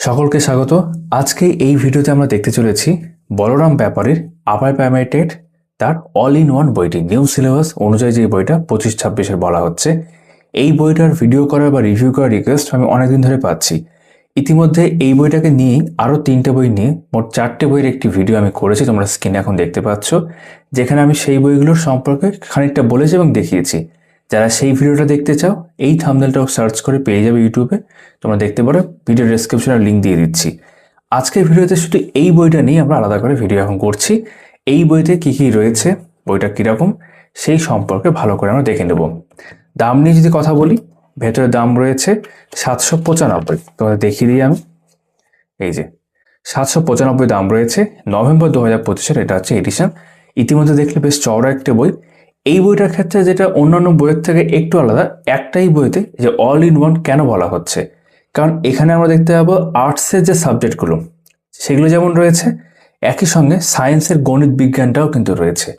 সকলকে স্বাগত। আজকে এই ভিডিওতে আমরা দেখতে চলেছি বলরাম ব্যাপারীর আপার প্রাইমারি টেট তার অল ইন ওয়ান বইটি নিউ সিলেবাস অনুযায়ী যে বইটা 25-26-এর বলা হচ্ছে। এই বইটার ভিডিও করার বা রিভিউ করার রিকোয়েস্ট আমি অনেকদিন ধরে পাচ্ছি। ইতিমধ্যে এই বইটাকে নিয়েই আরও 3টে বই নিয়ে মোট 4টে বইয়ের একটি ভিডিও আমি করেছি, তোমরা স্ক্রিনে এখন দেখতে পাচ্ছ, যেখানে আমি সেই বইগুলোর সম্পর্কে খানিকটা বলেছি এবং দেখিয়েছি। যারা সেই ভিডিওটা দেখতে চাও এই থাম্বনেলটাও সার্চ করে পেয়ে যাবে ইউটিউবে, তোমরা দেখতে পারো। ভিডিও ডেসক্রিপশনে লিঙ্ক দিয়ে দিচ্ছি। আজকের ভিডিওতে শুধু এই বইটা নিয়ে আমরা আলাদা করে ভিডিও এখন করছি। এই বইতে কী কী রয়েছে, বইটা কীরকম, সেই সম্পর্কে ভালো করে আমরা দেখে নেব। দাম নিয়ে যদি কথা বলি, ভেতরে দাম রয়েছে 795। তোমাদের দেখিয়ে দিই আমি, এই যে 795 দাম রয়েছে। নভেম্বর 2025-এর এটা হচ্ছে এডিশন। ইতিমধ্যে দেখলে বেশ চওড়া একটা বই। এই বইটার ক্ষেত্রে যেটা অন্যান্য বইয়ের থেকে একটু আলাদা, একটাই বইতে যে অল ইন ওয়ান কেন বলা হচ্ছে, কারণ এখানে আমরা দেখতে পাবো আর্টসের যে সাবজেক্টগুলো সেগুলো যেমন রয়েছে, একই সঙ্গে সায়েন্সের গণিত বিজ্ঞানটাও কিন্তু রয়েছে।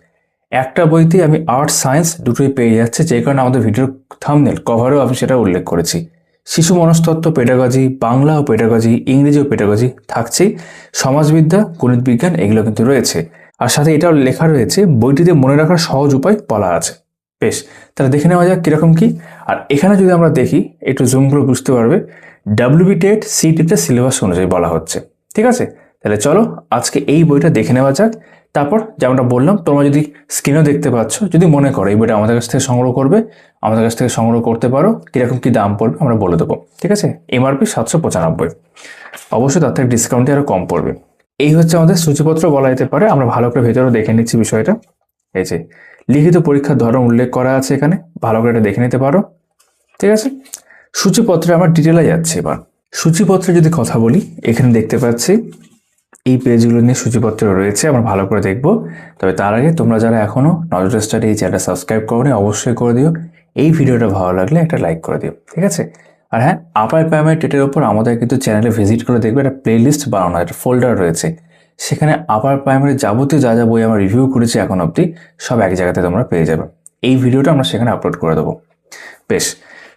একটা বইতে আমি আর্টস সায়েন্স দুটোই পেয়ে যাচ্ছে, যে কারণে আমাদের ভিডিওর থাম্বনেল কভারেও আমি সেটা উল্লেখ করেছি। শিশু মনস্তত্ত্ব, পেডাগজি, বাংলা ও পেডাগজি, ইংরেজি ও পেডাগজি থাকছেই, সমাজবিদ্যা, গণিত বিজ্ঞান এগুলো কিন্তু রয়েছে। আর সাথে এটাও লেখা রয়েছে বইটিতে মনে রাখার সহজ উপায় বলা আছে। বেশ, তাহলে দেখে নেওয়া যাক কীরকম কী। আর এখানে যদি আমরা দেখি, একটু জুম করে বুঝতে পারবে, ডাব্লিউবি টেট সি টেটের সিলেবাস অনুযায়ী বলা হচ্ছে। ঠিক আছে, তাহলে চলো আজকে এই বইটা দেখে নেওয়া যাক। তারপর যেমনটা বললাম, তোমরা যদি স্ক্রিনেও দেখতে পাচ্ছ, যদি মনে করো এই বইটা আমাদের কাছ থেকে সংগ্রহ করবে, আমাদের কাছ থেকে সংগ্রহ করতে পারো। কীরকম কী দাম পড়বে আমরা বলে দেবো। ঠিক আছে, এমআরপি 795, অবশ্যই তার থেকে ডিসকাউন্টে আরও কম পড়বে। এই হচ্ছে আমাদের সূচিপত্র বলা যেতে পারে। আমরা ভালো করে ভেতরেও দেখে নিচ্ছি বিষয়টা। এই যে লিখিত পরীক্ষার ধরন উল্লেখ করা আছে এখানে, ভালো করে এটা দেখে নিতে পারো। ঠিক আছে, সূচিপত্রে আমার ডিটেলে যাচ্ছে। এবার সূচিপত্রে যদি কথা বলি, এখানে দেখতে পাচ্ছি এই পেজগুলো নিয়ে সূচিপত্র রয়েছে, আমরা ভালো করে দেখব। তবে তার আগে তোমরা যারা এখনও নলেজ স্টাডি এই চ্যানেলটা সাবস্ক্রাইব করোনি, অবশ্যই করে দিও। এই ভিডিওটা ভালো লাগলে একটা লাইক করে দিও। ঠিক আছে, আর হ্যাঁ, আপার প্রাইমারি টেটের ওপর আমাদের কিন্তু চ্যানেলে ভিজিট করে দেখবে, একটা প্লেলিস্ট বানানো, একটা ফোল্ডার রয়েছে। সেখানে আপার প্রাইমারি যাবতীয় যা যা বই আমরা রিভিউ করেছি এখন অবধি, সব এক জায়গাতে তোমরা পেয়ে যাবে। এই ভিডিওটা আমরা সেখানে আপলোড করে দেবো। বেশ,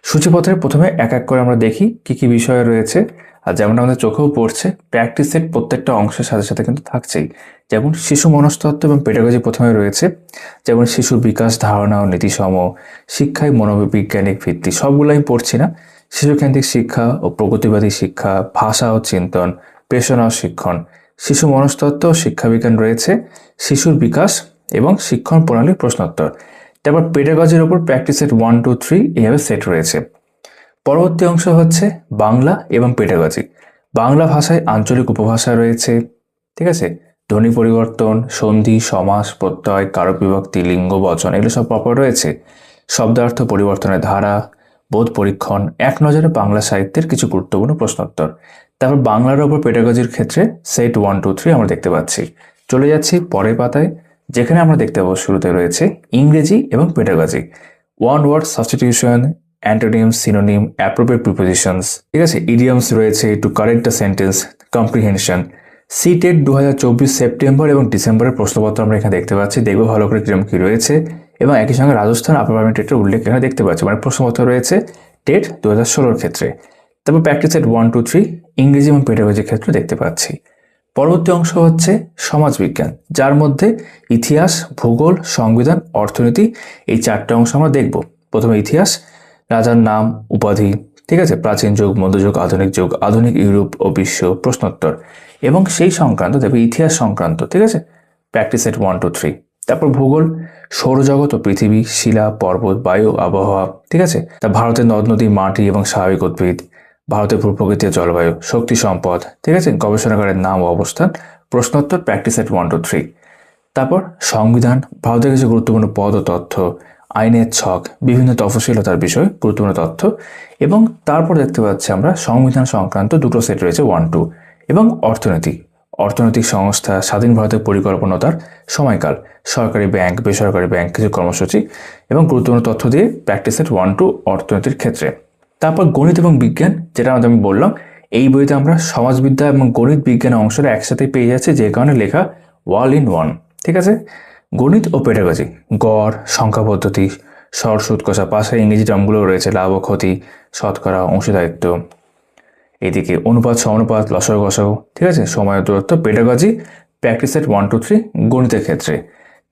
সূচিপত্রের প্রথমে এক এক করে আমরা দেখি কী কী বিষয় রয়েছে। আর যেমন আমাদের চোখেও পড়ছে, প্র্যাকটিস সেট প্রত্যেকটা অংশের সাথে সাথে কিন্তু থাকছেই। যেমন শিশু মনস্তত্ত্ব এবং পেডাগজি প্রথমে রয়েছে, যেমন শিশুর বিকাশ, ধারণা ও নীতিসম, শিক্ষায় মনোবৈজ্ঞানিক ভিত্তি, সবগুলো আমি পড়ছি না। শিশুকেন্দ্রিক শিক্ষা ও প্রগতিবাদী শিক্ষা, ভাষা ও চিন্তন, পেশনা ও শিক্ষণ, শিশু মনস্তত্ত্ব ও শিক্ষাবিজ্ঞান রয়েছে, শিশুর বিকাশ এবং শিক্ষণ প্রণালীর প্রশ্নোত্তর। তারপর পেডাগজির ওপর প্র্যাকটিস সেট 1, 2, 3 এইভাবে সেট রয়েছে। পরবর্তী অংশ হচ্ছে বাংলা এবং পেডাগজি। বাংলা ভাষায় আঞ্চলিক উপভাষা রয়েছে। ঠিক আছে, ধ্বনি পরিবর্তন, সন্ধি, সমাস, প্রত্যয়, কারক বিভক্তি, লিঙ্গ, বচন এগুলো সব প্রপার রয়েছে। শব্দার্থ পরিবর্তনের ধারা, বোধ পরীক্ষণ, এক নজরে বাংলা সাহিত্যের কিছু গুরুত্বপূর্ণ প্রশ্নোত্তর। তারপর বাংলার ওপর পেডাগজির ক্ষেত্রে সেট 1, 2, 3 আমরা দেখতে পাচ্ছি। চলে যাচ্ছি পরের পাতায়, যেখানে আমরা দেখতে পাবো শুরুতে রয়েছে ইংরেজি এবং pedagogy. One word substitution, antonym, synonym, appropriate prepositions, ঠিক আছে, ইডিয়মস রয়েছে, to correct the sentence, comprehension. C TET 2024 September এবং ডিসেম্বরের প্রশ্নপত্র আমরা এখানে দেখতে পাচ্ছি। দেখবো ভালো করে কিরকম কী রয়েছে। এবং একই সঙ্গে রাজস্থান আপার প্রাইমারি টেটের উল্লেখ এখানে দেখতে পাচ্ছি, মানে প্রশ্নপত্র রয়েছে টেট 2016-র ক্ষেত্রে। তারপর প্র্যাকটিস সেট 1, 2, 3 ইংরেজি এবং পেডাগজির ক্ষেত্রে দেখতে পাচ্ছি। পরবর্তী অংশ হচ্ছে সমাজবিজ্ঞান, যার মধ্যে ইতিহাস, ভূগোল, সংবিধান, অর্থনীতি এই 4টে অংশ আমরা দেখব। প্রথমে ইতিহাস, রাজার নাম, উপাধি, ঠিক আছে, প্রাচীন যুগ, মধ্যযুগ, আধুনিক যুগ, আধুনিক ইউরোপ ও বিশ্ব, প্রশ্নোত্তর এবং সেই সংক্রান্ত, দেখবে ইতিহাস সংক্রান্ত। ঠিক আছে, প্র্যাকটিস সেট 1, 2, 3। তারপর ভূগোল, সৌরজগৎ ও পৃথিবী, শিলা, পর্বত, বায়ু, আবহাওয়া, ঠিক আছে, তা ভারতের নদ নদী, মাটি এবং স্বাভাবিক উদ্ভিদ, ভারতের ভূপ্রকৃতি ও জলবায়ু, শক্তি সম্পদ, ঠিক আছে, গবেষণাগারের নাম ও অবস্থান, প্রশ্নোত্তর, প্র্যাকটিস সেট 1, 2, 3। তারপর সংবিধান, ভারতের কিছু গুরুত্বপূর্ণ পদ ও তথ্য, আইনের ছক, বিভিন্ন তফসিলতার বিষয়, গুরুত্বপূর্ণ তথ্য। এবং তারপর দেখতে পাচ্ছি আমরা সংবিধান সংক্রান্ত দুটো সেট রয়েছে 1, 2। এবং অর্থনীতি, অর্থনৈতিক সংস্থা, স্বাধীন ভারতের পরিকল্পনার সময়কাল, সরকারি ব্যাংক, বেসরকারি ব্যাংক, কিছু কর্মসূচি এবং গুরুত্বপূর্ণ তথ্য দিয়ে প্র্যাকটিস সেট 1, 2 অর্থনীতির ক্ষেত্রে। তারপর গণিত এবং বিজ্ঞান, যেটা আমি বললাম, এই বইতে আমরা সমাজবিদ্যা এবং গণিত বিজ্ঞান অংশটা একসাথে পেয়ে যাচ্ছি, যে কারণে লেখা অল ইন ওয়ান। ঠিক আছে, গণিত ও পেডাগজি, গড়, সংখ্যা পদ্ধতি, সর, সুদ, কষা, পাশে ইংরেজি টার্মগুলো রয়েছে, লাভ ও ক্ষতি, শতকরা, অংশীদারিত্ব। এদিকে অনুপাত সমানুপাত লসাগু গসাগু, ঠিক আছে, সময় দূরত্ব, পেডাগজি, প্র্যাকটিস সেট 1 2 3 গণিতের ক্ষেত্রে।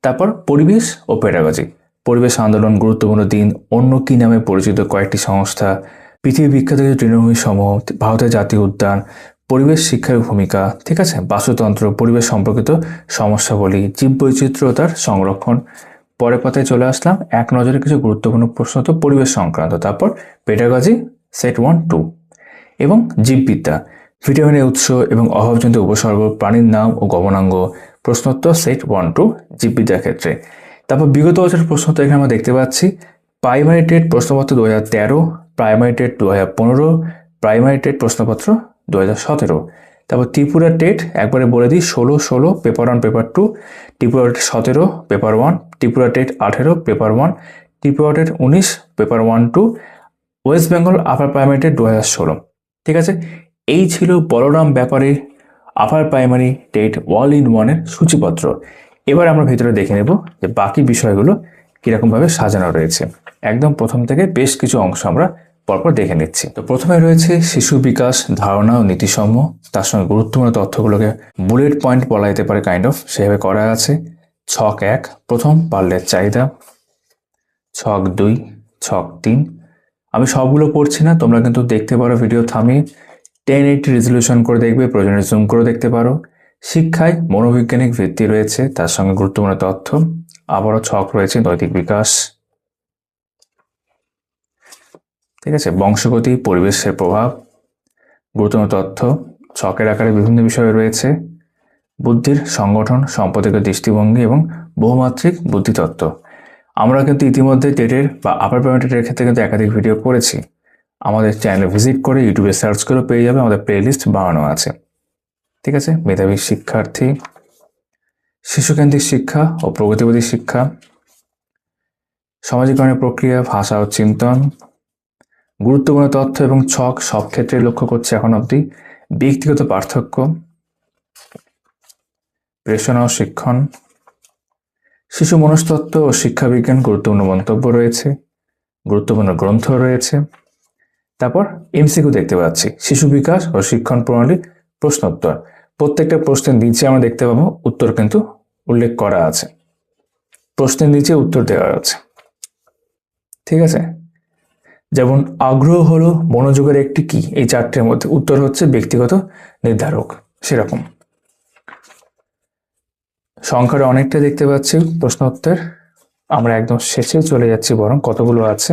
তারপর পরিবেশ ও পেডাগজি, পরিবেশ আন্দোলন, গুরুত্বপূর্ণ দিন, অন্য কি নামে পরিচিত কয়েকটি সংস্থা, পৃথিবী বিখ্যাত কিছু তৃণভূমি সমূহ, ভারতের জাতীয় উদ্যান, পরিবেশ শিক্ষার ভূমিকা, ঠিক আছে, বাস্তুতন্ত্র, পরিবেশ সম্পর্কিত সমস্যাবলী, জীববৈচিত্র্য ও তার সংরক্ষণ। পরের পাতায় চলে আসলাম, এক নজরে কিছু গুরুত্বপূর্ণ প্রশ্ন তো পরিবেশ সংক্রান্ত। তারপর পেডাগজি সেট 1 2 এবং জীববিদ্যা, ভিটামিনের উৎস এবং অভাবজনিত উপসর্গ, প্রাণীর নাম ও গমনাঙ্গ, প্রশ্নোত্তর সেট 1 2 জীববিদ্যার ক্ষেত্রে। তারপর বিগত বছরের প্রশ্নোত্তর এখানে আমরা দেখতে পাচ্ছি। প্রাইমারি টেট প্রশ্নপত্র 2013, প্রাইমারি টেট 2015, প্রাইমারি টেট প্রশ্নপত্র 2017। তারপর ত্রিপুরা টেট একবারে বলে দিই, 16 paper 1 paper 2, Tripura TET 17 paper 1, Tripura TET 18 paper 1, Tripura TET 19 paper 1 2, West Bengal upper primary TET 2016। ঠিক আছে, এই ছিল বলরাম ব্যাপারীর upper primary TET all in ওয়ানের সূচিপত্র। এবার আমরা ভেতরে দেখে নেব যে বাকি বিষয়গুলো কীরকমভাবে সাজানো রয়েছে। একদম প্রথম থেকে বেশ কিছু অংশ আমরা পরপর দেখে নিচ্ছি। তো প্রথমে রয়েছে শিশু বিকাশ, ধারণা ও নীতিসমূহ, তার সঙ্গে গুরুত্বপূর্ণ তথ্যগুলোকে বুলেট পয়েন্ট বলা যেতে পারে, কাইন্ড অফ সেভাবে করা আছে। ছক 1 প্রথম পারলের চাহিদা, ছক 2, ছক 3। আমি সবগুলো পড়ছি না, তোমরা কিন্তু দেখতে পারো ভিডিও থামিয়ে 1080 রেজলিউশন করে দেখবে, প্রয়োজনে জুম করে দেখতে পারো। শিক্ষায় মনোবৈজ্ঞানিক ভিত্তি রয়েছে, তার সঙ্গে গুরুত্বপূর্ণ তথ্য। আবারও ছক রয়েছে নৈতিক বিকাশ, ঠিক আছে, বংশগতি, পরিবেশের প্রভাব, গুরুত্বপূর্ণ তথ্য। ছকের আকারে বিভিন্ন বিষয় রয়েছে, বুদ্ধির সংগঠন, সম্পাদকের দৃষ্টিভঙ্গি এবং বহুমাত্রিক বুদ্ধিতত্ত্ব। আমরা কিন্তু ইতিমধ্যে টেটের বা আপার প্রাইমারি টেটের ক্ষেত্রে কিন্তু একাধিক ভিডিও করেছি। আমাদের চ্যানেলে ভিজিট করে ইউটিউবে সার্চ করে পেয়ে যাবে, আমাদের প্লেলিস্ট বানানো আছে। ঠিক আছে, মেধাবী শিক্ষার্থী, শিশুকেন্দ্রিক শিক্ষা ও প্রগতিবাদী শিক্ষা, সামাজিকরণের প্রক্রিয়া, ভাষা ও চিন্তন, গুরুত্বপূর্ণ তথ্য এবং ছক সব ক্ষেত্রে লক্ষ্য করছে এখন অবধি, ব্যক্তিগত পার্থক্য, প্রেষণা ও শিক্ষণ, শিশু মনস্তত্ত্ব ও শিক্ষাবিজ্ঞান, গুরুত্বপূর্ণ মন্তব্য রয়েছে, গুরুত্বপূর্ণ গ্রন্থ রয়েছে। তারপর এমসিকিউ দেখতে পাচ্ছি, শিশু বিকাশ ও শিক্ষণ প্রণালী প্রশ্নোত্তর। প্রত্যেকটা প্রশ্নের নিচে আমরা দেখতে পাবো উত্তর কিন্তু উল্লেখ করা আছে, প্রশ্নের নিচে উত্তর দেওয়া আছে। ঠিক আছে, যেমন আগ্রহ হলো মনোযোগের একটি কি, এই চারটের মধ্যে উত্তর হচ্ছে ব্যক্তিগত নির্ধারক, সেরকম। সংখ্যাটা অনেকটা দেখতে পাচ্ছি প্রশ্ন উত্তর। আমরা একদম শেষে চলে যাচ্ছি, বরং কতগুলো আছে,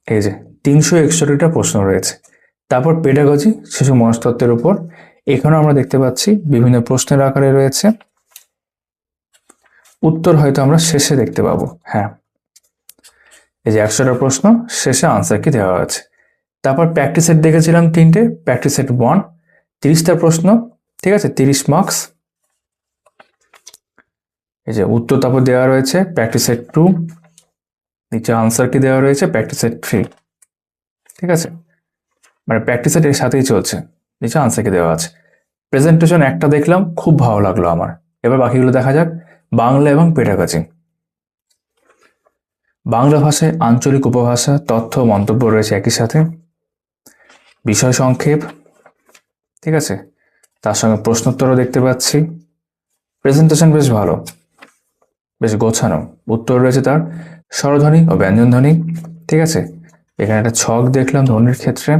এই যে 361টা প্রশ্ন রয়েছে। তারপর পেডাগজি, শিশু মনস্তত্ত্বের উপর, এখানেও আমরা দেখতে পাচ্ছি বিভিন্ন প্রশ্নের আকারে রয়েছে। উত্তর হয়তো আমরা শেষে দেখতে পাবো। হ্যাঁ, এই যে 100টা প্রশ্ন, শেষে আনসার কি দেওয়া আছে। তারপর প্র্যাকটিস সেট দেখেছিলাম 3টে, প্র্যাকটিস সেট 1 30টা প্রশ্ন, ঠিক আছে, 30 মার্কস। এই যে উত্তর তারপর দেওয়া রয়েছে প্র্যাকটিস সেট 2, নিচে আনসার কি দেওয়া রয়েছে প্র্যাকটিস সেট 3। ঠিক আছে, মানে প্র্যাকটিস সেট এর সাথেই চলছে, নিচে আনসার কি দেওয়া আছে। প্রেজেন্টেশন একটা দেখলাম, খুব ভালো লাগলো আমার। এবার বাকিগুলো দেখা যাক। বাংলা এবং পেডাগজি, বাংলা ভাষায় আঞ্চলিক উপভাষা, তথ্য মন্তব্য রয়েছে একই সাথে, বিষয় সংক্ষেপ, ঠিক আছে, তার সঙ্গে প্রশ্নোত্তরও দেখতে পাচ্ছি। প্রেজেন্টেশন বেশ ভালো, বেশ গোছানো। উত্তর রয়েছে তার স্বরধ্বনি ও ব্যঞ্জনধ্বনি, ঠিক আছে। এখানে একটা ছক দেখলাম ধ্বনির ক্ষেত্রে।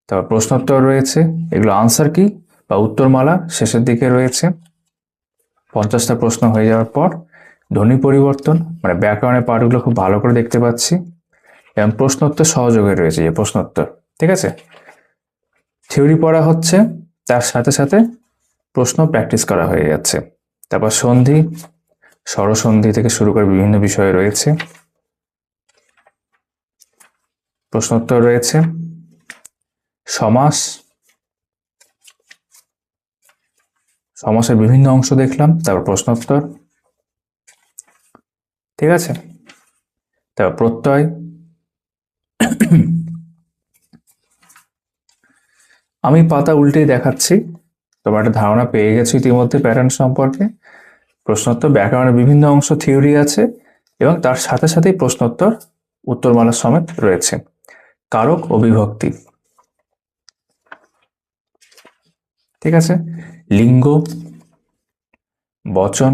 তারপর প্রশ্নোত্তর রয়েছে, এগুলো আনসার কি বা উত্তরমালা শেষের দিকে রয়েছে। 50টা প্রশ্ন হয়ে যাওয়ার পর ধ্বনি পরিবর্তন, মানে ব্যাকরণের পার্টগুলো খুব ভালো করে দেখতে পাচ্ছি, এবং প্রশ্নোত্তর সহযোগে রয়েছে যে প্রশ্নোত্তর, ঠিক আছে। থিওরি পড়া হচ্ছে, তার সাথে সাথে প্রশ্ন প্র্যাকটিস করা হয়ে যাচ্ছে। তারপর সন্ধি, স্বরসন্ধি থেকে শুরু করে বিভিন্ন বিষয় রয়েছে, প্রশ্নোত্তর রয়েছে। সমাস, সমাসের বিভিন্ন অংশ দেখলাম, তারপর প্রশ্নোত্তর, ঠিক আছে। তারপর প্রত্যয়, আমি পাতা উল্টেই দেখাচ্ছি, তোমরা একটা ধারণা পেয়ে গেছো ইতিমধ্যে প্যাটার্ন সম্পর্কে। প্রশ্নোত্তর, ব্যাকরণের বিভিন্ন অংশ থিওরি আছে, এবং তার সাথে সাথেই প্রশ্নোত্তর উত্তরমালা সমেত রয়েছে। কারক ও বিভক্তি, ঠিক আছে, লিঙ্গ, বচন,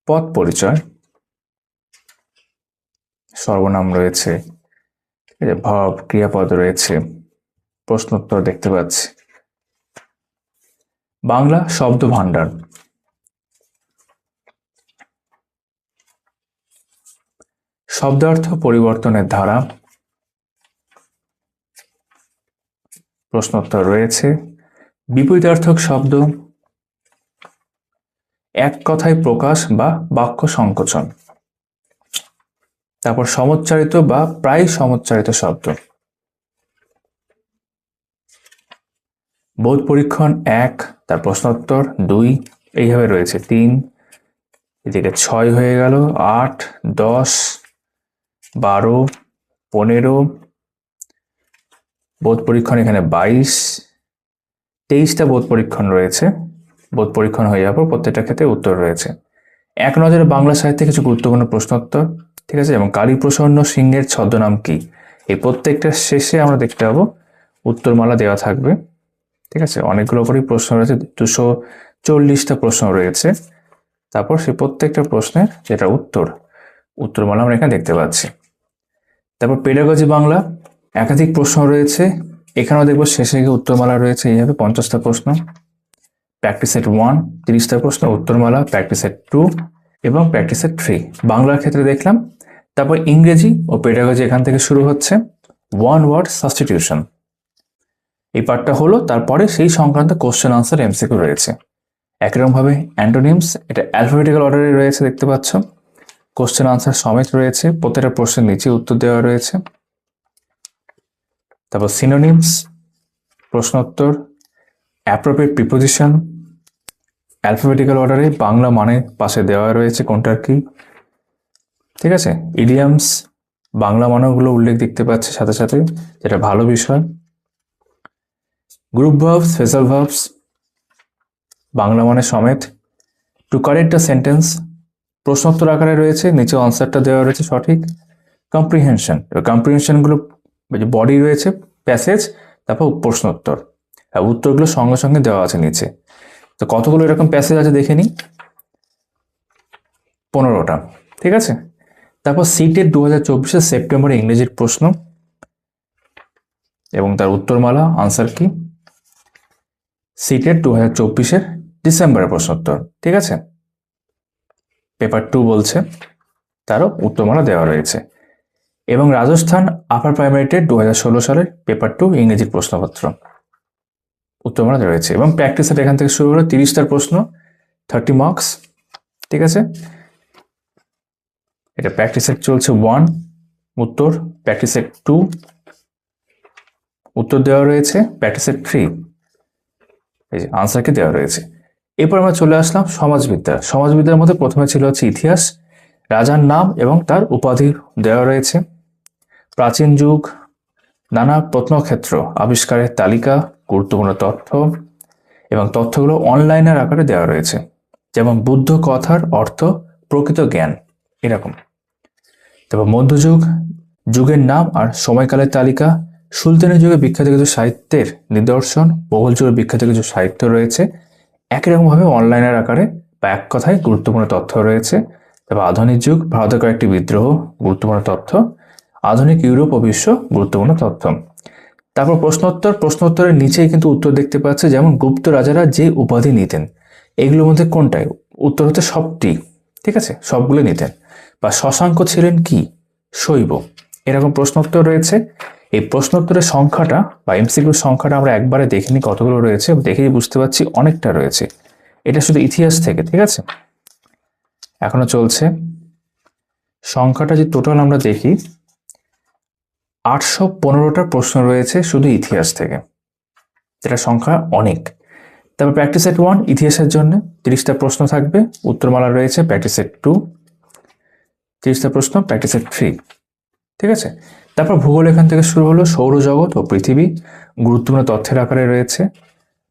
পদ পরিচয়, সর্বনাম রয়েছে, ভাব, ক্রিয়াপদ রয়েছে, প্রশ্নোত্তর দেখতে পাচ্ছি। বাংলা শব্দ ভান্ডার, শব্দার্থ পরিবর্তনের ধারা, প্রশ্নোত্তর রয়েছে। বিপরীতার্থক শব্দ, এক কথায় প্রকাশ বা বাক্য সংকোচন, তারপর সমচ্চারিত বা প্রায় সমচ্চারিত শব্দ, বোধ পরীক্ষণ 1, তার প্রশ্নোত্তর 2, এইভাবে রয়েছে 3, এদিকে 6 হয়ে গেল, 8, 10, 12, 15, বোধ পরীক্ষণ এখানে 22, 23টা বোধ পরীক্ষণ রয়েছে। বোধ পরীক্ষণ হয়ে যাওয়ার পর প্রত্যেকটা ক্ষেত্রে উত্তর রয়েছে। এক নজরে বাংলা সাহিত্যে কিছু গুরুত্বপূর্ণ প্রশ্নোত্তর, ঠিক আছে, এবং কালীপ্রসন্ন সিংহের ছদ্মনাম কি, এই প্রত্যেকটা শেষে আমরা দেখতে পাবো উত্তরমালা দেওয়া থাকবে, ঠিক আছে। অনেকগুলো উপরই প্রশ্ন রয়েছে, 240টা প্রশ্ন রয়েছে। তারপর সেই প্রত্যেকটা প্রশ্নের যেটা উত্তরমালা আমরা এখানে দেখতে পাচ্ছি। তারপর পেডাগজি বাংলা, একাধিক প্রশ্ন রয়েছে, এখানেও দেখবো শেষে গিয়ে উত্তরমালা রয়েছে, এইভাবে 50টা প্রশ্ন। প্র্যাকটিস সেট 1, 30টা প্রশ্ন, উত্তরমালা, প্র্যাকটিস সেট 2 এবং প্র্যাকটিস সেট 3 বাংলার ক্ষেত্রে দেখলাম। তারপর ইংরেজি ও পেডাগজি এখান থেকে শুরু হচ্ছে। ওয়ান ওয়ার্ড সাবস্টিটিউশন এই পার্টটা হলো, তারপরে সেই সংক্রান্ত কোশ্চেন আনসার এমসিকিউ রয়েছে। একরকম ভাবে অ্যান্টোনিমস, এটা অ্যালফাবেটিক্যাল অর্ডারে রয়েছে দেখতে পাচ্ছ, কোশ্চেন আনসার সমেত রয়েছে, প্রত্যেকটা প্রশ্নের নিচে উত্তর দেওয়া রয়েছে। তারপর সিনোনিমস, প্রশ্নোত্তর, অ্যাপ্রোপ্রিয়েট প্রিপোজিশন, অ্যালফাবেটিক্যাল অর্ডারে বাংলা মানে পাশে দেওয়া রয়েছে কোনটার কি, ঠিক আছে। ইডিয়ামস, বাংলা মানেগুলো উল্লেখ দেখতে পাচ্ছে সাথে সাথে, যেটা ভালো বিষয়। Group verbs, special verbs, Bangla মানে সমেত। টু কারেক্ট আ সেন্টেন্স, প্রশ্নোত্তর আকারে রয়েছে, নিচে আনসারটা দেওয়া রয়েছে সঠিক। কম্প্রিহেনশন, কম্প্রিহেনশনগুলো বডি রয়েছে, প্যাসেজ, তারপর প্রশ্নোত্তর, আর উত্তরগুলো সঙ্গে সঙ্গে দেওয়া আছে নিচে। তো কতগুলো এরকম প্যাসেজ আছে দেখে নিই, 15টা, ঠিক আছে। তারপর সিটেট 2024 সেপ্টেম্বরে ইংরেজির প্রশ্ন এবং তার উত্তরমালা, আনসার কি। সিটেট 2024 ডিসেম্বরের প্রশ্নোত্তর, ঠিক আছে। পেপার 2 বলছে, তারও উত্তরমালা দেওয়া রয়েছে। এবং রাজস্থান আপার প্রাইমারি টেট 2016 সালের পেপার 2 ইংরেজির প্রশ্নপত্র, উত্তরমালা রয়েছে। এবং প্র্যাকটিস সেট এখান থেকে শুরু হলো, 30টার প্রশ্ন, 30 মার্কস, ঠিক আছে। এটা প্র্যাকটিস সেট চলছে 1, উত্তর, প্র্যাকটিস সেট 2, উত্তর দেওয়া রয়েছে, প্র্যাকটিস সেট 3, এই যে আনসারকে দেওয়া রয়েছে। এরপর আমরা চলে আসলাম সমাজবিদ্যা। সমাজবিদ্যার মধ্যে প্রথমে ছিল হচ্ছে ইতিহাস, রাজার নাম এবং তার উপাধি দেওয়া রয়েছে। প্রাচীন যুগ, নানা প্রত্নক্ষেত্র আবিষ্কারের তালিকা, গুরুত্বপূর্ণ তথ্য, এবং তথ্যগুলো অনলাইনের আকারে দেওয়া রয়েছে, যেমন বুদ্ধ কথার অর্থ, প্রকৃত জ্ঞান, এরকম। তারপর মধ্যযুগ, যুগের নাম আর সময়কালের তালিকা, সুলতানি যুগে বিখ্যাত কিছু সাহিত্যের নিদর্শন, মোগল যুগের বিখ্যাত কিছু সাহিত্য রয়েছে, একই রকমভাবে অনলাইনের আকারে বা এক কথায় গুরুত্বপূর্ণ তথ্য রয়েছে। তারপর আধুনিক যুগ, ভারতের কয়েকটি বিদ্রোহ, গুরুত্বপূর্ণ তথ্য, আধুনিক ইউরোপ ও বিশ্ব, গুরুত্বপূর্ণ তথ্য। তারপর প্রশ্নোত্তরের নিচেই কিন্তু উত্তর দেখতে পাচ্ছে, যেমন গুপ্ত রাজারা যে উপাধি নিতেন, এগুলোর মধ্যে কোনটাই, উত্তর হচ্ছে সবটি, ঠিক আছে, সবগুলো নিতেন। বা শশাঙ্ক ছিলেন কি, শৈব, এরকম প্রশ্নোত্তর রয়েছে। এই প্রশ্নোত্তরের সংখ্যাটা বা এমসিকিউর সংখ্যাটা আমরা একবারে দেখে নিই কতগুলো রয়েছে, দেখেই বুঝতে পারছি অনেকটা রয়েছে। এটা শুধু ইতিহাস থেকে, ঠিক আছে, এখনো চলছে। সংখ্যাটা যে টোটাল আমরা দেখি, 815টা প্রশ্ন রয়েছে শুধু ইতিহাস থেকে, যেটা সংখ্যা অনেক। তারপর প্র্যাকটিস সেট 1 ইতিহাসের জন্য 30টা প্রশ্ন থাকবে, উত্তরমালা রয়েছে। প্র্যাকটিস সেট 2 30টা প্রশ্ন, প্র্যাকটিস সেট 3, ঠিক আছে। তারপর ভূগোল এখান থেকে শুরু হলো, সৌরজগৎ ও পৃথিবী গুরুত্বপূর্ণ তথ্যের আকারে রয়েছে,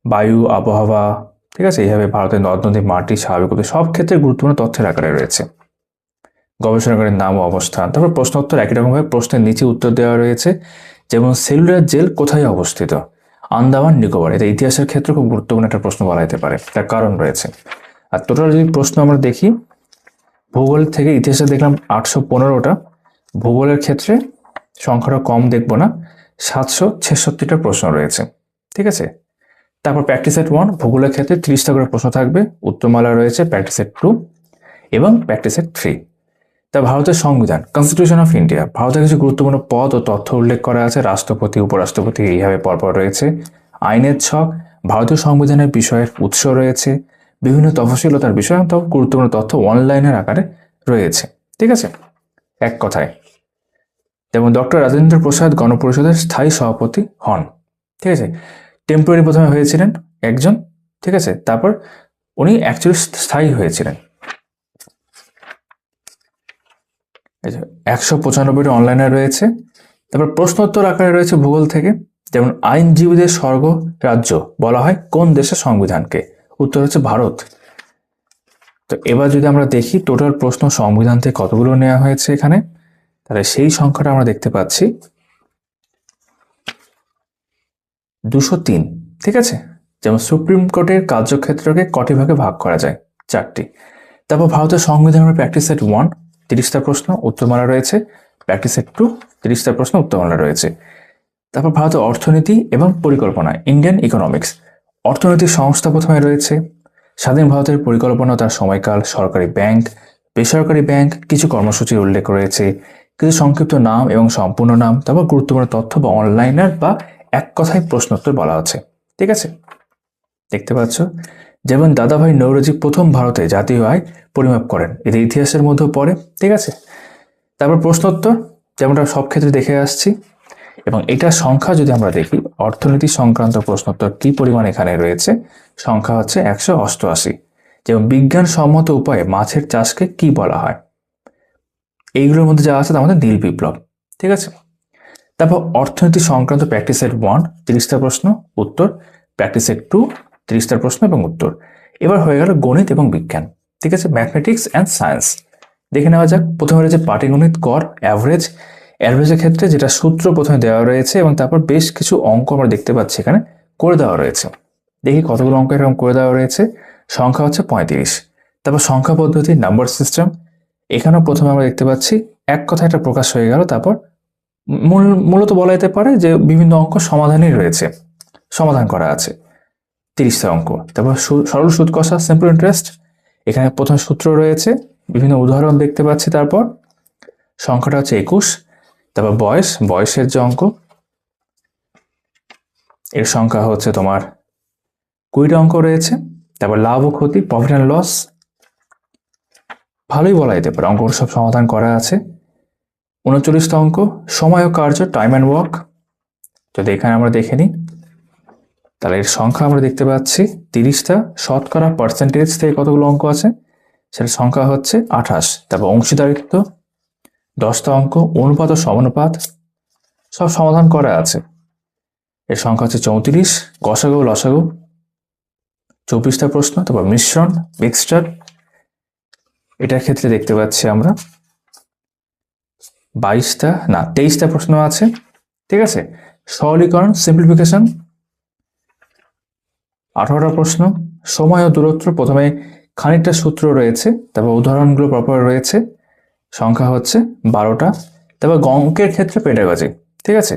বায়ু, আবহাওয়া, ঠিক আছে, এইভাবে ভারতের নদ নদী, মাটি, স্বাভাবিক সব ক্ষেত্রে গুরুত্বপূর্ণ তথ্যের আকারে রয়েছে। গবেষণাগারের নাম ও অবস্থান। তারপর প্রশ্নোত্তর একই রকমভাবে প্রশ্নের নিচে উত্তর দেওয়া রয়েছে, যেমন সেলুলার জেল কোথায় অবস্থিত? আন্দামান নিকোবর। এটা ইতিহাসের ক্ষেত্রে খুব গুরুত্বপূর্ণ একটা প্রশ্ন বলা যেতে পারে, তার কারণ রয়েছে। আর টোটাল যদি প্রশ্ন আমরা দেখি, ভূগোল থেকে ইতিহাসে দেখলাম 815টা, ভূগোলের ক্ষেত্রে সংখ্যাটা কম দেখব না, 766টা প্রশ্ন রয়েছে। ঠিক আছে। তারপর প্র্যাকটিস সেট 1 ভূগোলের ক্ষেত্রে 30টা করে প্রশ্ন থাকবে, উত্তরমালা রয়েছে প্র্যাকটিস সেট 2 এবং প্র্যাকটিস সেট 3। তা ভারতের সংবিধান, কনস্টিটিউশন অফ ইন্ডিয়া, ভারতের কিছু গুরুত্বপূর্ণ পদ ও তথ্য উল্লেখ করা আছে, রাষ্ট্রপতি, উপরাষ্ট্রপতি এইভাবে পরপর রয়েছে। আইনের ছক, ভারতীয় সংবিধানের বিষয়ের উৎস রয়েছে, বিভিন্ন তফসিলতার বিষয়, গুরুত্বপূর্ণ তথ্য অনলাইনের আকারে রয়েছে। ঠিক আছে। এক কথায় যেমন ডক্টর রাজেন্দ্র প্রসাদ গণপরিষদের স্থায়ী সভাপতি হন। ঠিক আছে। টেম্পোরারি প্রথমে হয়েছিলেন একজন, ঠিক আছে, তারপর উনি অ্যাকচুয়ালি স্থায়ী হয়েছিলেন। 195টা অনলাইনে রয়েছে। তারপর প্রশ্নোত্তর আকারে রয়েছে ভূগোল থেকে, যেমন আইনজীবীদের স্বর্গ রাজ্য বলা হয় কোন দেশের সংবিধানকে? উত্তর হচ্ছে ভারত। তো এবার যদি আমরা দেখি টোটাল প্রশ্ন সংবিধান থেকে কতগুলো নেওয়া হয়েছে এখানে, তাহলে সেই সংখ্যাটা আমরা দেখতে পাচ্ছি 203। ঠিক আছে। যেমন সুপ্রিম কোর্টের কার্যক্ষেত্রকে কটি ভাগে ভাগ করা যায়? 4টি। তারপর ভারতের সংবিধানের প্র্যাকটিস সেট 1 30টা প্রশ্ন, উত্তরমালা রয়েছে। প্র্যাকটিস সেট 2 30টা প্রশ্ন, উত্তরমালা রয়েছে। তারপর ভারতের অর্থনীতি এবং পরিকল্পনা, ইন্ডিয়ান ইকোনমিক্স, অর্থনৈতিক সংস্থা প্রথমে রয়েছে। স্বাধীন ভারতের পরিকল্পনা, তার সময়কাল, সরকারি ব্যাংক, বেসরকারি ব্যাংক, কিছু কর্মসূচির উল্লেখ রয়েছে, কিছু সংক্ষিপ্ত নাম এবং সম্পূর্ণ নাম, তারপর গুরুত্বপূর্ণ তথ্য বা অনলাইনার বা এক কথায় প্রশ্নোত্তর বলা আছে। ঠিক আছে। দেখতে পাচ্ছ, যেমন দাদাভাই নৌরোজি প্রথম ভারতে জাতীয় আয় পরিমাপ করেন, এটা ইতিহাসের মধ্যে পড়ে। ঠিক আছে। তারপর প্রশ্নোত্তর যেমনটা সব ক্ষেত্রে দেখে আসছি, এবং এটার সংখ্যা যদি আমরা দেখি, অর্থনীতি সংক্রান্ত প্রশ্নোত্তর কি পরিমাণ এখানে রয়েছে, সংখ্যা হচ্ছে 188। যেমন বিজ্ঞানসম্মত উপায়ে মাছের চাষকে কি বলা হয়? এইগুলোর মধ্যে যা আছে তার মধ্যে নীল বিপ্লব। ঠিক আছে। তারপর অর্থনীতি সংক্রান্ত প্র্যাকটিস সেট 1 30টা প্রশ্ন, উত্তর। প্র্যাকটিস সেট 2 30টা প্রশ্ন এবং উত্তর। এবার হয়ে গেল গণিত এবং বিজ্ঞান। ঠিক আছে। ম্যাথমেটিক্স অ্যান্ড সায়েন্স দেখে নেওয়া যাক। প্রথমে রয়েছে পাটিগণিত, গড়, অ্যাভারেজ। অ্যাভারেজের ক্ষেত্রে যেটা সূত্র প্রথমে দেওয়া রয়েছে এবং তারপর বেশ কিছু অঙ্ক আমরা দেখতে পাচ্ছি এখানে করে দেওয়া রয়েছে। দেখি কতগুলো অঙ্ক এরকম করে দেওয়া রয়েছে। সংখ্যা হচ্ছে 35। তারপর সংখ্যা পদ্ধতি, নাম্বার সিস্টেম, এখানেও প্রথমে আমরা দেখতে পাচ্ছি এক কথা একটা প্রকাশ হয়ে গেল। তারপর মূলত বলা যেতে পারে যে বিভিন্ন অঙ্ক সমাধানই রয়েছে, সমাধান করা আছে 30টা অঙ্ক। তারপর সরল সুদ কষা, সিম্পল ইন্টারেস্ট, এখানে প্রথম সূত্র রয়েছে, বিভিন্ন উদাহরণ দেখতে পাচ্ছি। তারপর সংখ্যাটা হচ্ছে 21। তারপর বয়সের যে অঙ্ক, এর সংখ্যা হচ্ছে তোমার 20টা অঙ্ক রয়েছে। তারপর লাভ ও ক্ষতি, প্রফিট অ্যান্ড লস, ভালোই বলা যেতে পারে, অঙ্কগুলো সব সমাধান করা আছে। 39টা অঙ্ক, সময় ও কার্য, টাইম অ্যান্ড ওয়ার্ক। যদি এখানে আমরা দেখে নিই তাহলে এর সংখ্যা আমরা দেখতে পাচ্ছি 30টা। শতকরা, পার্সেন্টেজ থেকে কতগুলো অঙ্ক আছে, সেটার সংখ্যা হচ্ছে 28। তারপর অংশীদারিত্ব 10টা অঙ্ক, অনুপাত ও সমানুপাত সব সমাধান করা আছে, এর সংখ্যা হচ্ছে 34। গসাগু লসাগু 24টা প্রশ্ন। তারপর মিশ্রণ, মিক্সচার, এটার ক্ষেত্রে দেখতে পাচ্ছি আমরা 23টা প্রশ্ন আছে। ঠিক আছে। সরলীকরণ, সিম্পলিফিকেশন 18টা প্রশ্ন। সময় ও দূরত্ব, প্রথমে খানিকটা সূত্র রয়েছে, তারপর উদাহরণগুলো প্রপার রয়েছে, সংখ্যা হচ্ছে 12টা। তারপর অঙ্কের ক্ষেত্রে পেডাগজি। ঠিক আছে।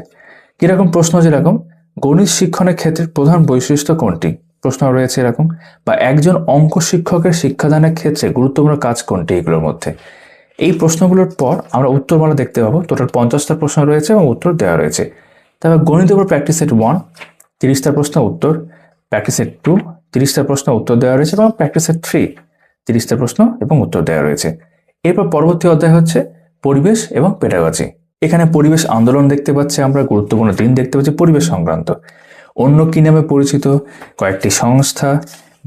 কিরকম প্রশ্ন, যেরকম গণিত শিক্ষণের ক্ষেত্রে প্রধান বৈশিষ্ট্য কোনটি, প্রশ্ন রয়েছে এরকম, বা একজন অঙ্ক শিক্ষকের শিক্ষাদানের ক্ষেত্রে গুরুত্বপূর্ণ কাজ কোনটি, এগুলোর মধ্যে। এই প্রশ্নগুলোর পর আমরা উত্তরমালা দেখতে পাবো। টোটাল 50টা প্রশ্ন রয়েছে এবং উত্তর দেওয়া রয়েছে। তারপর গণিতের উপর প্র্যাকটিস সেট 1 30টা প্রশ্ন, উত্তর। প্র্যাকটিস সেট 2 30টা প্রশ্ন, উত্তর দেওয়া রয়েছে, এবং প্র্যাকটিস সেট 3 30টা প্রশ্ন এবং উত্তর দেওয়া রয়েছে। এরপর পরবর্তী অধ্যায় হচ্ছে পরিবেশ এবং পেডাগজি। এখানে পরিবেশ আন্দোলন দেখতে পাচ্ছি আমরা, গুরুত্বপূর্ণ দিন দেখতে পাচ্ছি পরিবেশ সংক্রান্ত, অন্য কি নামে পরিচিত, কয়েকটি সংস্থা,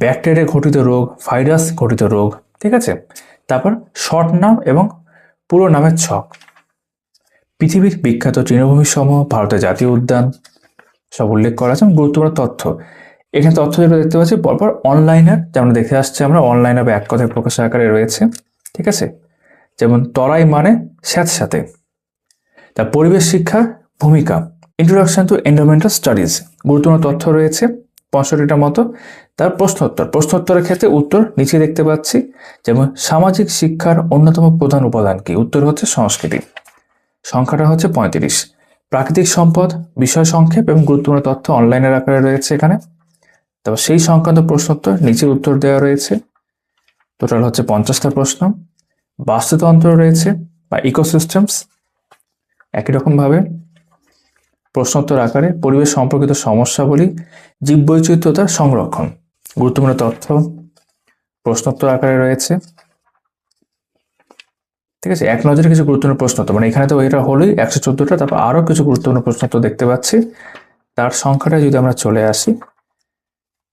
ব্যাকটেরিয়া ঘটিত রোগ, ভাইরাস ঘটিত রোগ। ঠিক আছে। তারপর শর্ট নাম এবং পুরো নামের ছক, পৃথিবীর বিখ্যাত তৃণভূমি সমূহ, ভারতের জাতীয় উদ্যান সব উল্লেখ করা আছে, গুরুত্বপূর্ণ তথ্য। এখানে তথ্য যেটা দেখতে পাচ্ছি পরপর অনলাইনার, যেমন দেখে আসছে আমরা, অনলাইনার বা এক কথায় প্রকাশ আকারে রয়েছে। ঠিক আছে। যেমন তরাই মানে স্যাঁতস্যাঁতে। তার পরিবেশ শিক্ষার ভূমিকা, ইন্ট্রোডাকশন টু এনভায়রনমেন্টাল স্টাডিজ, গুরুত্বপূর্ণ তথ্য রয়েছে 65টার মতো। তার প্রশ্নোত্তরের ক্ষেত্রে উত্তর নিচে দেখতে পাচ্ছি। যেমন সামাজিক শিক্ষার অন্যতম প্রধান উপাদান কি? উত্তর হচ্ছে সংস্কৃতি, সংখ্যাটা হচ্ছে 35। প্রাকৃতিক সম্পদ, বিষয় সংক্ষেপ এবং গুরুত্বপূর্ণ তথ্য অনলাইনের আকারে রয়েছে এখানে। তারপর সেই সংক্রান্ত প্রশ্নোত্তর নিচে উত্তর দেওয়া রয়েছে, টোটাল হচ্ছে 50টা প্রশ্ন। বাস্তুতন্ত্র রয়েছে বা ইকোসিস্টেমস, একই রকমভাবে প্রশ্নোত্তর আকারে পরিবেশ সম্পর্কিত সমস্যাবলী, জীববৈচিত্র্যতার সংরক্ষণ, গুরুত্বপূর্ণ তথ্য প্রশ্নোত্তর আকারে রয়েছে। ঠিক আছে, এক নজরে কিছু গুরুত্বপূর্ণ প্রশ্নোত্তর, মানে এখানে তো এটা হলোই 114টা, তারপর আরো কিছু গুরুত্বপূর্ণ প্রশ্নোত্তর দেখতে পাচ্ছি। তার সংখ্যাটা যদি আমরা চলে আসি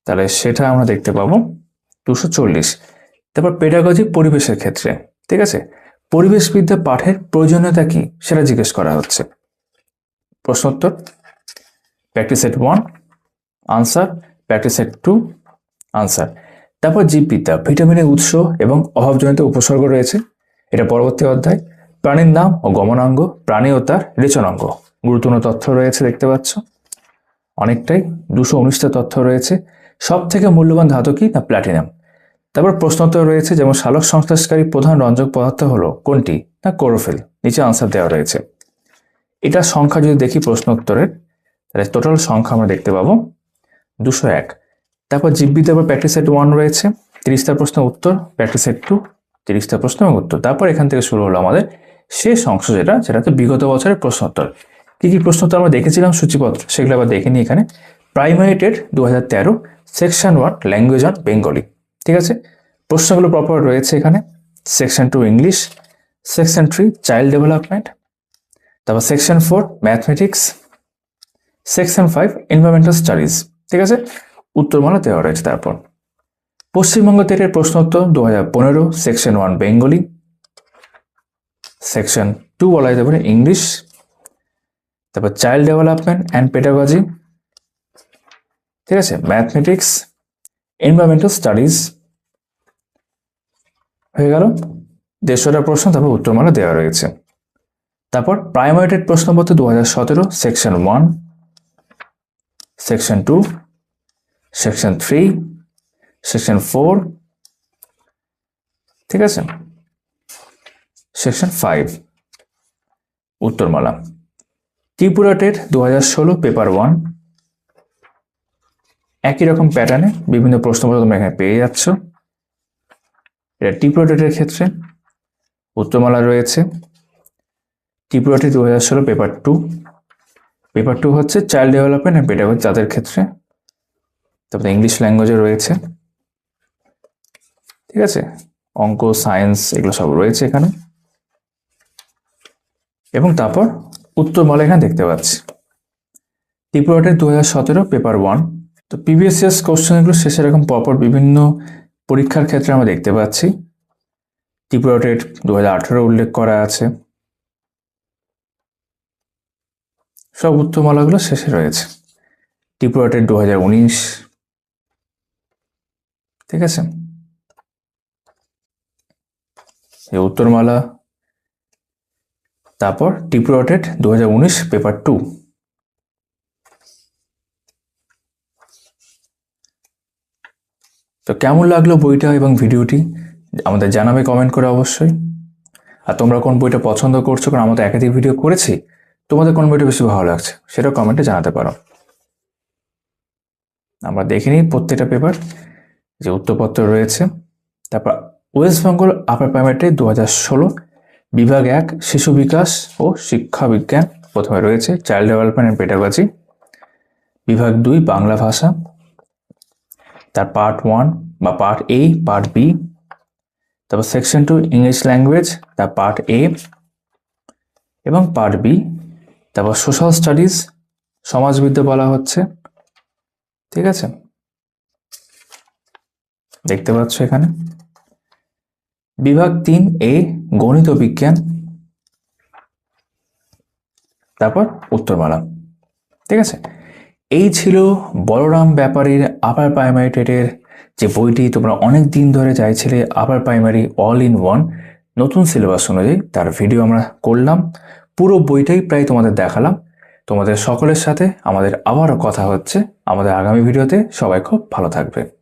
তাহলে সেটা আমরা দেখতে পাবো 240। তারপর পেডাগজি, পরিবেশের ক্ষেত্রে, ঠিক আছে, পরিবেশবিদ্যা পাঠের প্রয়োজনীয়তা কি সেটা জিজ্ঞেস করা হচ্ছে। প্রশ্নোত্তর, practice set 1 answer, practice set 2 answer. তারপর জীববিদ্যা, ভিটামিনের উৎস এবং অভাবজনিত উপসর্গ রয়েছে, এটা পরবর্তী অধ্যায়। প্রাণীর নাম ও গমনাঙ্গ, প্রাণী ও তার রেচনাঙ্গ, গুরুত্বপূর্ণ তথ্য রয়েছে দেখতে পাচ্ছ অনেকটাই, 219টা তথ্য রয়েছে। সব থেকে মূল্যবান ধাতু কি? না প্ল্যাটিনাম। তারপর প্রশ্নোত্তর রয়েছে, যেমন সালোক সংশ্লেষকারী প্রধান রঞ্জক পদার্থ হলো কোনটি? না ক্লোরোফিল, নিচে আনসার দেওয়া রয়েছে। এটার সংখ্যা যদি দেখি প্রশ্নোত্তরের, তাহলে টোটাল সংখ্যা আমরা দেখতে পাবো 201। তারপর জীববিদ্যার উপর প্র্যাকটিস সেট 1 রয়েছে, 30টা প্রশ্ন উত্তর, প্র্যাকটিস সেট 2 30টা প্রশ্ন এবং উত্তর। তারপর এখান থেকে শুরু হলো আমাদের শেষ অংশ, যেটা হচ্ছে বিগত বছরের প্রশ্নোত্তর। কি কি প্রশ্নোত্তর আমরা দেখেছিলাম সূচিপত্র, সেগুলো আবার দেখে নিই এখানে। Primary TET 2013, section 1 language on Bengali, ঠিক আছে, প্রশ্নগুলো প্রপার রয়েছে এখানে। Section 2 English, section 3 child development, তারপর section 4 mathematics, section 5 environmental studies, ঠিক আছে, উত্তরমালা দেওয়া রয়েছে। তারপর পশ্চিমবঙ্গ টেটের প্রশ্নোত্তর 2015, সেকশন 1 বেঙ্গলি, সেকশন 2 বলা যেতে পারে ইংলিশ, তারপর চাইল্ড ডেভেলপমেন্ট অ্যান্ড পেডাগজি, ঠিক আছে, ম্যাথমেটিক্স, এনভায়রনমেন্টাল স্টাডিজ হয়ে গেল 150টা প্রশ্ন, তারপর উত্তরমালা দেওয়া রয়েছে। তারপর প্রাইমারি টেট প্রশ্নপত্র 2017, সেকশন 1, সেকশন 2, সেকশন 3, সেকশন 4, ঠিক আছে, সেকশন 5 উত্তরমালা। ত্রিপুরা টেট 2016 পেপার 1, একই রকম প্যাটার্নে বিভিন্ন প্রশ্নপত্র তোমরা এখানে পেয়ে যাচ্ছ। এটা ত্রিপুরা টেটের ক্ষেত্রে উত্তরমালা রয়েছে। ত্রিপুরা টেট 2016 পেপার 2, পেপার 2 হচ্ছে চাইল্ড ডেভেলপমেন্ট অ্যান্ড পেডাগজি, তাদের ক্ষেত্রে। তারপরে ইংলিশ ল্যাঙ্গুয়েজে রয়েছে, ঠিক আছে, অঙ্ক, সায়েন্স এগুলো সব রয়েছে এখানে। এবং তারপর উত্তরমালা এখানে দেখতে পাচ্ছি। ত্রিপুরা টেট 2017 পেপার 1, তো প্রিভিয়াস ইয়ার্স কোশ্চেনগুলো শেষে এরকম পরপর বিভিন্ন পরীক্ষার ক্ষেত্রে আমরা দেখতে পাচ্ছি। ত্রিপুরা টেট 2018 উল্লেখ করা আছে, সব উত্তরমালাগুলো শেষে রয়েছে। ত্রিপুরা টেট 2019, ঠিক আছে, এই উত্তরমালা। তারপর ত্রিপুরা টেট 2019 পেপার 2, তো কেমন লাগলো বইটা এবং ভিডিওটি আমাদের জানাবে কমেন্ট করে অবশ্যই। আর তোমরা কোন বইটা পছন্দ করছো, কারণ আমরা তো একাধিক ভিডিও করেছি, তোমাদের কোন বইটা বেশি ভালো লাগছে সেটা কমেন্টে জানাতে পারো। আমরা দেখে নিই প্রত্যেকটা পেপার যে উত্তরপত্র রয়েছে। তারপর ওয়েস্ট বেঙ্গল আপার প্রাইমারি 2016 বিভাগ 1 শিশু বিকাশ ও শিক্ষা বিজ্ঞান, প্রথমে রয়েছে চাইল্ড ডেভেলপমেন্ট অ্যান্ড পেডাগজি। বিভাগ 2 বাংলা ভাষা, তার পার্ট 1 বা পার্ট এ, পার্ট বি। তারপর সেকশন 2 ইংলিশ ল্যাঙ্গুয়েজ, তার পার্ট এ এবং পার্ট বি। তারপর সোশ্যাল স্টাডিজ, সমাজবিদ্যা বলা হচ্ছে, ঠিক আছে, দেখতে পাচ্ছ এখানে। বিভাগ 3 এ গণিত বিজ্ঞান, তারপর উত্তরমালা, ঠিক আছে। এই ছিল বলরাম ব্যাপারীর আপার প্রাইমারি টেটের যে বইটি তোমরা অনেক দিন ধরে চাইছিলে, upper primary all in one নতুন সিলেবাস অনুযায়ী তার ভিডিও আমরা করলাম, পুরো বইটাই প্রায় তোমাদের দেখালাম। তোমাদের সকলের সাথে আমাদের আবারও কথা হচ্ছে আমাদের আগামী ভিডিওতে। সবাই খুব ভালো থাকবে।